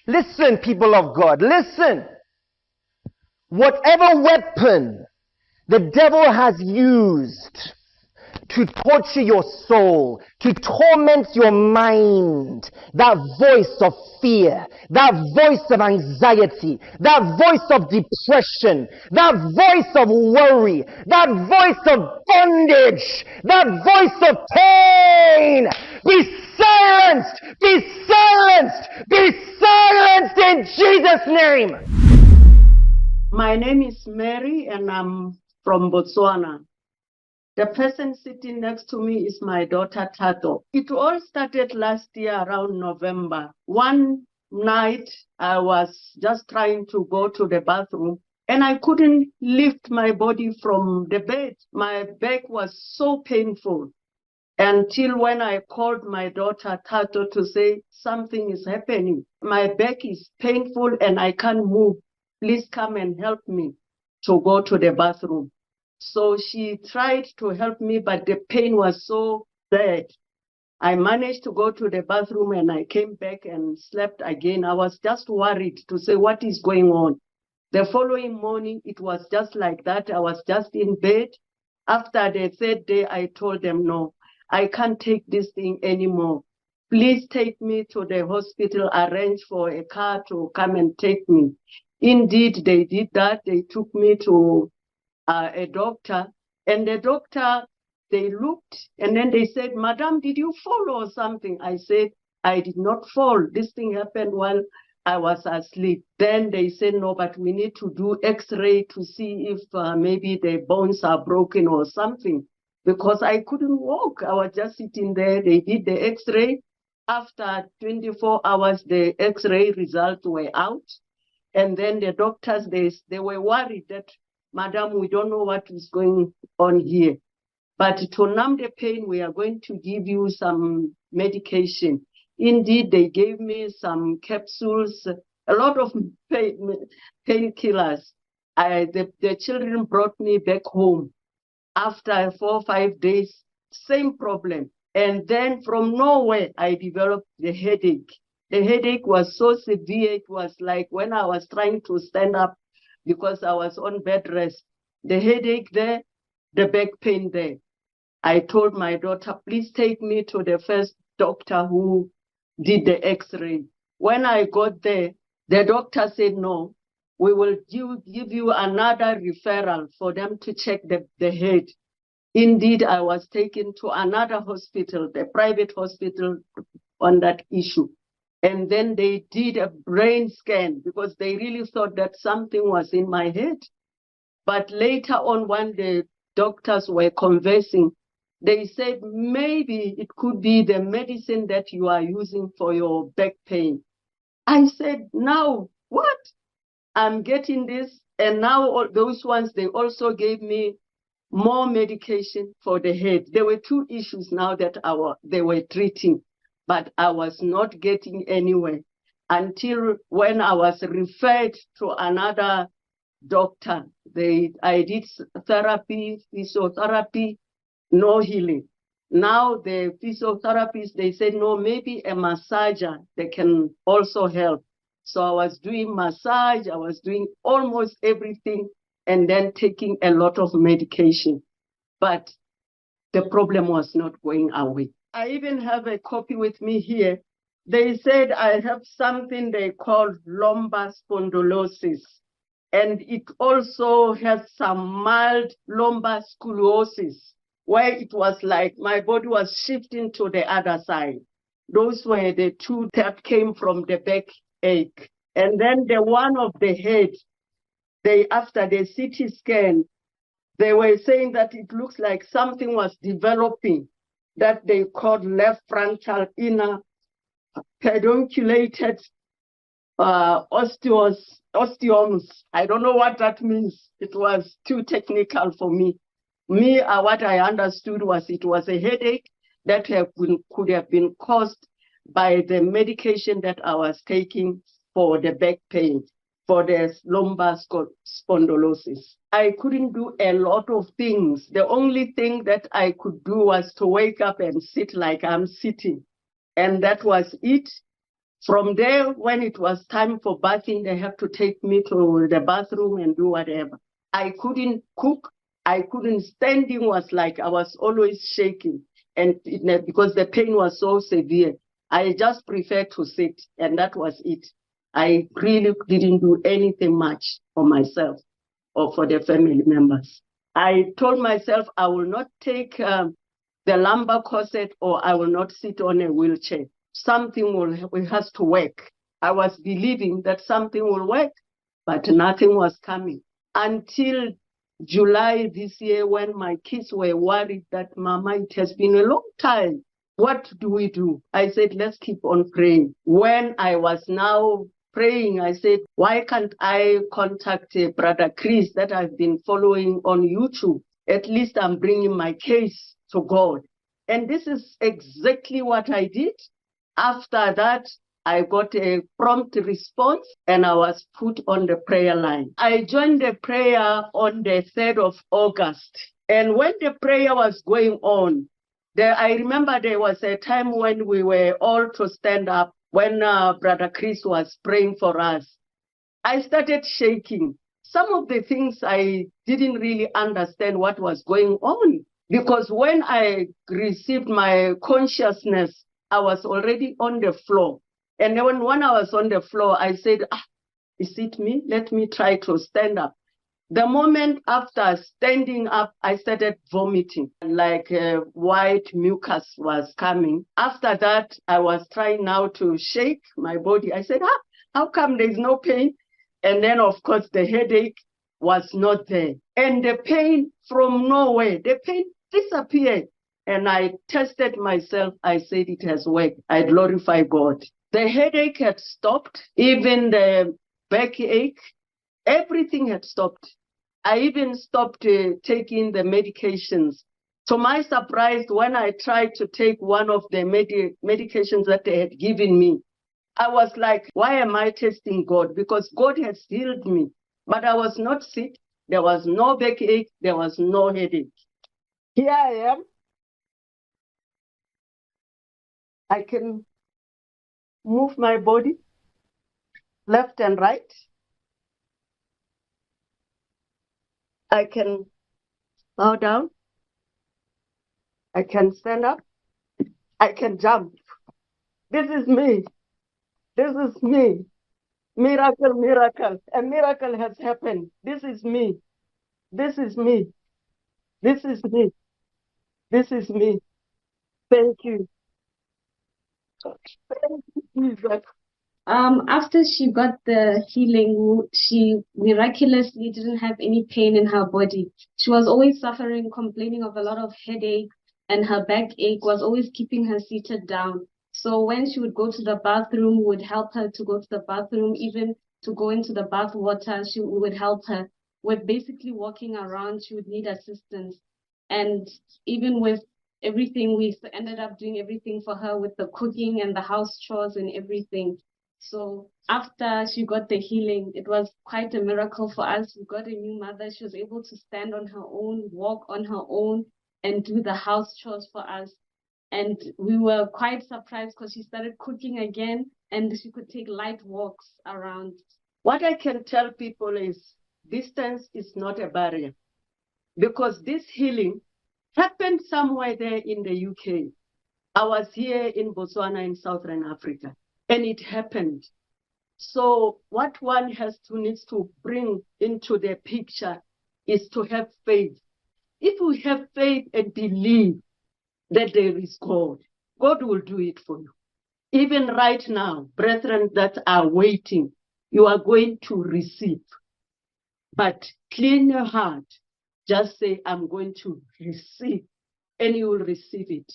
Listen, people of God, listen. Whatever weapon the devil has used to torture your soul, to torment your mind, that voice of fear, that voice of anxiety, that voice of depression, that voice of worry, that voice of bondage, that voice of pain, be silenced, be silenced, be silenced in Jesus' name. My name is Mary and I'm from Botswana. The person sitting next to me is my daughter Tato. It all started last year around November. One night I was just trying to go to the bathroom and I couldn't lift my body from the bed. My back was so painful until when I called my daughter Tato to say something is happening. My back is painful and I can't move. Please come and help me to go to the bathroom. So she tried to help me, but the pain was so bad. I managed to go to the bathroom and I came back and slept again. I was just worried to say what is going on. The following morning, it was just like that. I was just in bed. After the third day, I told them, no, I can't take this thing anymore. Please take me to the hospital, arrange for a car to come and take me. Indeed, they did that. They took me to a doctor, and the doctor, they looked, and then they said, Madam, did you fall or something? I said, I did not fall. This thing happened while I was asleep. Then they said, no, but we need to do x-ray to see if maybe the bones are broken or something, because I couldn't walk. I was just sitting there. They did the x-ray. After 24 hours, the x-ray results were out. And then the doctors, they were worried that, Madam, we don't know what is going on here. But to numb the pain, we are going to give you some medication. Indeed, they gave me some capsules, a lot of painkillers. The children brought me back home. After 4 or 5 days, same problem. And then from nowhere, I developed the headache. The headache was so severe, it was like when I was trying to stand up because I was on bed rest. The headache there, the back pain there. I told my daughter, please take me to the first doctor who did the x-ray. When I got there, the doctor said, no, we will give you another referral for them to check the head. Indeed, I was taken to another hospital, the private hospital, on that issue. And then they did a brain scan because they really thought that something was in my head. But later on, when the doctors were conversing, they said maybe it could be the medicine that you are using for your back pain. I said, now what? I'm getting this. And now all those ones, they also gave me more medication for the head. There were 2 issues now that they were treating. But I was not getting anywhere until when I was referred to another doctor. I did therapy, physiotherapy, no healing. Now the physiotherapists, they said, no, maybe a massager, they can also help. So I was doing massage, I was doing almost everything and then taking a lot of medication. But the problem was not going away. I even have a copy with me here. They said I have something they call lumbar spondylosis. And it also has some mild lumbar scoliosis, where it was like my body was shifting to the other side. Those were the 2 that came from the back ache. And then the one of the head, after the CT scan, they were saying that it looks like something was developing that they called left frontal inner pedunculated osteomes. I don't know what that means. It was too technical for me. What I understood was it was a headache that could have been caused by the medication that I was taking for the back pain, for the lumbar spondylosis. I couldn't do a lot of things. The only thing that I could do was to wake up and sit like I'm sitting. And that was it. From there, when it was time for bathing, they have to take me to the bathroom and do whatever. I couldn't cook. I couldn't. Standing was like I was always shaking. And because the pain was so severe, I just preferred to sit, and that was it. I really didn't do anything much for myself or for the family members. I told myself I will not take the lumbar corset, or I will not sit on a wheelchair. Something has to work. I was believing that something will work, but nothing was coming. Until July this year, when my kids were worried that, Mama, it has been a long time. What do we do? I said, let's keep on praying. When I was now praying, I said, why can't I contact Broeder Chris that I've been following on YouTube? At least I'm bringing my case to God. And this is exactly what I did. After that, I got a prompt response and I was put on the prayer line. I joined the prayer on the 3rd of August. And when the prayer was going on, I remember there was a time when we were all to stand up when Broeder Chris was praying for us. I started shaking. Some of the things I didn't really understand what was going on, because when I received my consciousness, I was already on the floor. And then when I was on the floor, I said, is it me? Let me try to stand up. The moment after standing up, I started vomiting, like white mucus was coming. After that, I was trying now to shake my body. I said, how come there's no pain? And then, of course, the headache was not there. And the pain from nowhere, the pain disappeared. And I tested myself. I said, it has worked. I glorify God. The headache had stopped, even the backache, everything had stopped. I even stopped taking the medications. To my surprise, when I tried to take one of the medications that they had given me, I was like, why am I testing God? Because God has healed me. But I was not sick. There was no backache. There was no headache. Here I am. I can move my body left and right. I can bow down. I can stand up. I can jump. This is me. This is me. Miracle, miracle. A miracle has happened. This is me. This is me. This is me. This is me. Thank you. Thank you, Jesus. After she got the healing, she miraculously didn't have any pain in her body. She was always suffering, complaining of a lot of headache, and her backache was always keeping her seated down. So when she would go to the bathroom, we would help her to go to the bathroom, even to go into the bath water, we would help her. With basically walking around, she would need assistance. And even with everything, we ended up doing everything for her with the cooking and the house chores and everything. So after she got the healing, it was quite a miracle for us. We got a new mother. She was able to stand on her own, walk on her own, and do the house chores for us. And we were quite surprised because she started cooking again and she could take light walks around. What I can tell people is distance is not a barrier, because this healing happened somewhere there in the UK. I was here in Botswana in Southern Africa. And it happened. So what one needs to bring into the picture is to have faith. If we have faith and believe that there is God, God will do it for you. Even right now, brethren that are waiting, you are going to receive. But clean your heart. Just say, I'm going to receive. And you will receive it.